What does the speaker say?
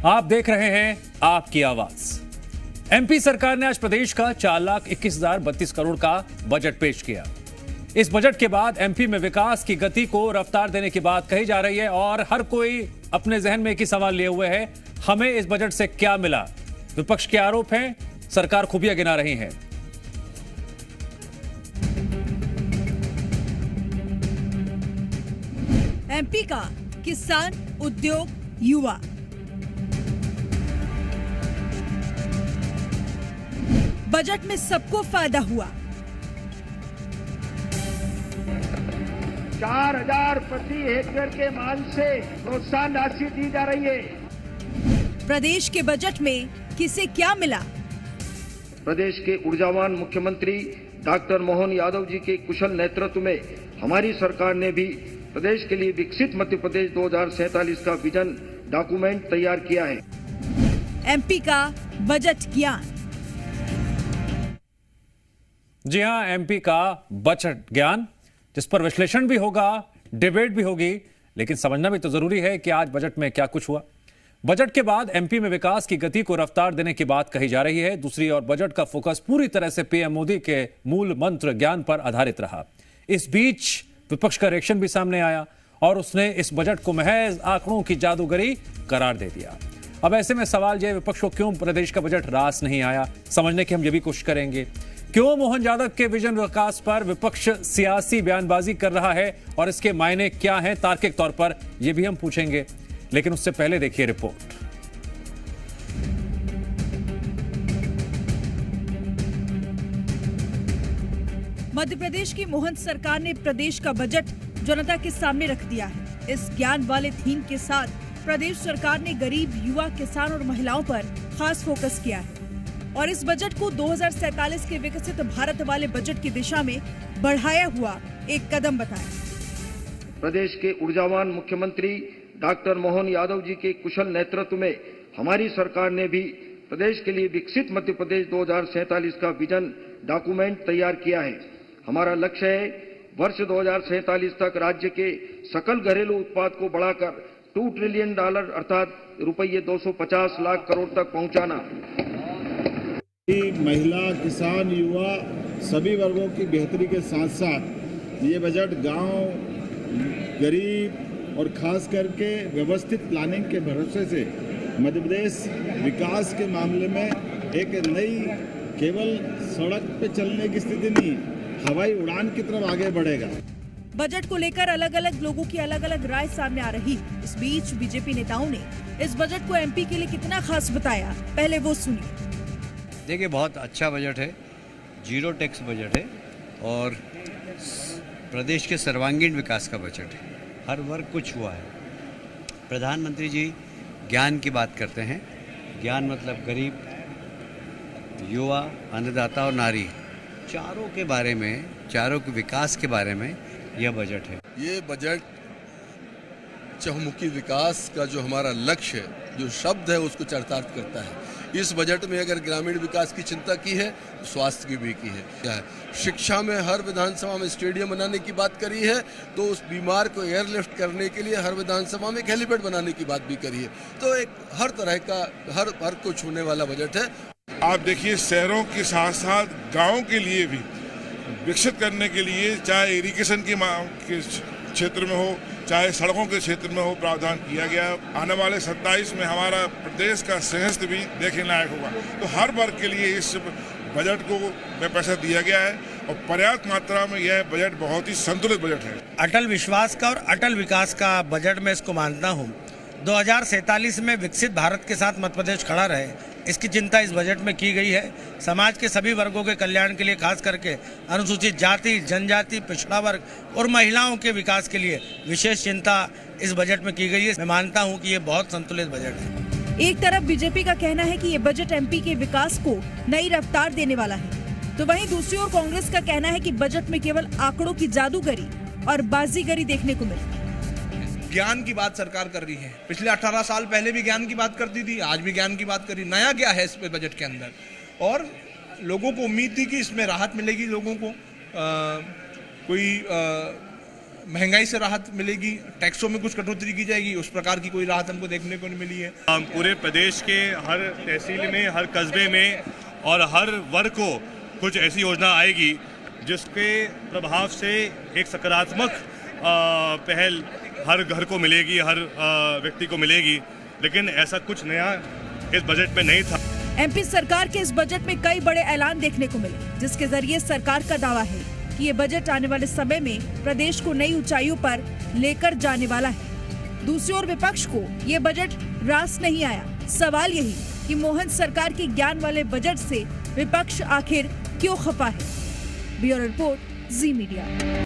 आप देख रहे हैं आपकी आवाज। एमपी सरकार ने आज प्रदेश का 4,21,032 करोड़ का बजट पेश किया। इस बजट के बाद एमपी में विकास की गति को रफ्तार देने की बात कही जा रही है और हर कोई अपने जहन में एक ही सवाल लिए हुए है, हमें इस बजट से क्या मिला। विपक्ष के आरोप हैं, सरकार खूबियां गिना रही है। एमपी का किसान, उद्योग, युवा, बजट में सबको फायदा हुआ। 4,000 प्रति हेक्टेयर के मान से प्रोत्साहन राशि दी जा रही है। प्रदेश के बजट में किसे क्या मिला? प्रदेश के ऊर्जावान मुख्यमंत्री डॉक्टर मोहन यादव जी के कुशल नेतृत्व में हमारी सरकार ने भी प्रदेश के लिए विकसित मध्य प्रदेश 2047 का विजन डॉक्यूमेंट तैयार किया है। एमपी का बजट ज्ञान। जी हां, एमपी का बजट ज्ञान, जिस पर विश्लेषण भी होगा, डिबेट भी होगी, लेकिन समझना भी तो जरूरी है कि आज बजट में क्या कुछ हुआ। बजट के बाद एमपी में विकास की गति को रफ्तार देने की बात कही जा रही है। दूसरी ओर बजट का फोकस पूरी तरह से पीएम मोदी के मूल मंत्र ज्ञान पर आधारित रहा। इस बीच विपक्ष का रिएक्शन भी सामने आया और उसने इस बजट को महज आंकड़ों की जादूगरी करार दे दिया। अब ऐसे में सवाल यह, विपक्ष को क्यों प्रदेश का बजट रास नहीं आया, समझने की हम ये भी कोशिश करेंगे। क्यों मोहन यादव के विजन विकास पर विपक्ष सियासी बयानबाजी कर रहा है और इसके मायने क्या हैं तार्किक तौर पर, यह भी हम पूछेंगे। लेकिन उससे पहले देखिए रिपोर्ट। मध्य प्रदेश की मोहन सरकार ने प्रदेश का बजट जनता के सामने रख दिया है। इस ज्ञान वाले थीम के साथ प्रदेश सरकार ने गरीब, युवा, किसान और महिलाओं पर खास फोकस किया है और इस बजट को 2047 के विकसित भारत वाले बजट की दिशा में बढ़ाया हुआ एक कदम बताया। प्रदेश के ऊर्जावान मुख्यमंत्री डॉक्टर मोहन यादव जी के कुशल नेतृत्व में हमारी सरकार ने भी प्रदेश के लिए विकसित मध्य प्रदेश 2047 का विजन डॉक्यूमेंट तैयार किया है। हमारा लक्ष्य है वर्ष 2047 तक राज्य के सकल घरेलू उत्पाद को बढ़ाकर $2 ट्रिलियन अर्थात रुपये 250 लाख करोड़ तक पहुंचाना। महिला, किसान, युवा सभी वर्गों की बेहतरी के साथ साथ ये बजट गांव, गरीब और खास करके व्यवस्थित प्लानिंग के भरोसे से मध्य प्रदेश विकास के मामले में एक नई, केवल सड़क पे चलने की स्थिति नहीं, हवाई उड़ान की तरफ आगे बढ़ेगा। बजट को लेकर अलग अलग लोगों की अलग अलग राय सामने आ रही। इस बीच बीजेपी नेताओं ने इस बजट को एमपी के लिए कितना खास बताया, पहले वो सुनिए। देखिए, बहुत अच्छा बजट है, जीरो टैक्स बजट है और प्रदेश के सर्वांगीण विकास का बजट है। हर वर्ग कुछ हुआ है। प्रधानमंत्री जी ज्ञान की बात करते हैं। ज्ञान मतलब गरीब, युवा, अन्नदाता और नारी, चारों के बारे में, चारों के विकास के बारे में यह बजट है। ये बजट चहुमुखी विकास का जो हमारा लक्ष्य है, जो शब्द है, उसको चरितार्थ करता है। इस बजट में अगर ग्रामीण विकास की चिंता की है तो स्वास्थ्य की भी की है। क्या है, शिक्षा में हर विधानसभा में स्टेडियम बनाने की बात करी है, तो उस बीमार को एयरलिफ्ट करने के लिए हर विधानसभा में एक हेलीपैड बनाने की बात भी करी है। तो एक हर तरह का, हर को छूने वाला बजट है। आप देखिए, शहरों के साथ साथ गाँव के लिए भी विकसित करने के लिए, चाहे इरिगेशन के क्षेत्र में हो, चाहे सड़कों के क्षेत्र में हो, प्रावधान किया गया। आने वाले 27 में हमारा प्रदेश का सहस्त्र भी देखने लायक होगा। तो हर वर्ग के लिए इस बजट को में पैसा दिया गया है और पर्याप्त मात्रा में यह बजट बहुत ही संतुलित बजट है। अटल विश्वास का और अटल विकास का बजट में इसको मानता हूँ। 2047 में विकसित भारत के साथ मध्य प्रदेश खड़ा रहे, इसकी चिंता इस बजट में की गई है। समाज के सभी वर्गों के कल्याण के लिए, खास करके अनुसूचित जाति, जनजाति, पिछड़ा वर्ग और महिलाओं के विकास के लिए विशेष चिंता इस बजट में की गई है। मैं मानता हूं कि ये बहुत संतुलित बजट है। एक तरफ बीजेपी का कहना है कि ये बजट एमपी के विकास को नई रफ्तार देने वाला है, तो वहीं दूसरी ओर कांग्रेस का कहना है कि बजट में केवल आंकड़ों की जादूगरी और बाजीगरी देखने को मिली। ज्ञान की बात सरकार कर रही है। पिछले 18 साल पहले भी ज्ञान की बात करती थी, आज भी ज्ञान की बात कर रही। नया क्या है इस पे बजट के अंदर? और लोगों को उम्मीद थी कि इसमें राहत मिलेगी, लोगों को कोई महंगाई से राहत मिलेगी, टैक्सों में कुछ कटौती की जाएगी, उस प्रकार की कोई राहत हमको देखने को नहीं मिली है। पूरे प्रदेश के हर तहसील में, हर कस्बे में और हर वर्ग को कुछ ऐसी योजना आएगी जिसके प्रभाव से एक सकारात्मक पहल हर घर को मिलेगी, हर व्यक्ति को मिलेगी, लेकिन ऐसा कुछ नया इस बजट में नहीं था। एमपी सरकार के इस बजट में कई बड़े ऐलान देखने को मिले, जिसके जरिए सरकार का दावा है कि ये बजट आने वाले समय में प्रदेश को नई ऊंचाइयों पर लेकर जाने वाला है। दूसरी ओर विपक्ष को ये बजट रास नहीं आया। सवाल यही कि मोहन सरकार की ज्ञान वाले बजट से विपक्ष आखिर क्यों खफा है। ब्यूरो रिपोर्ट, जी मीडिया।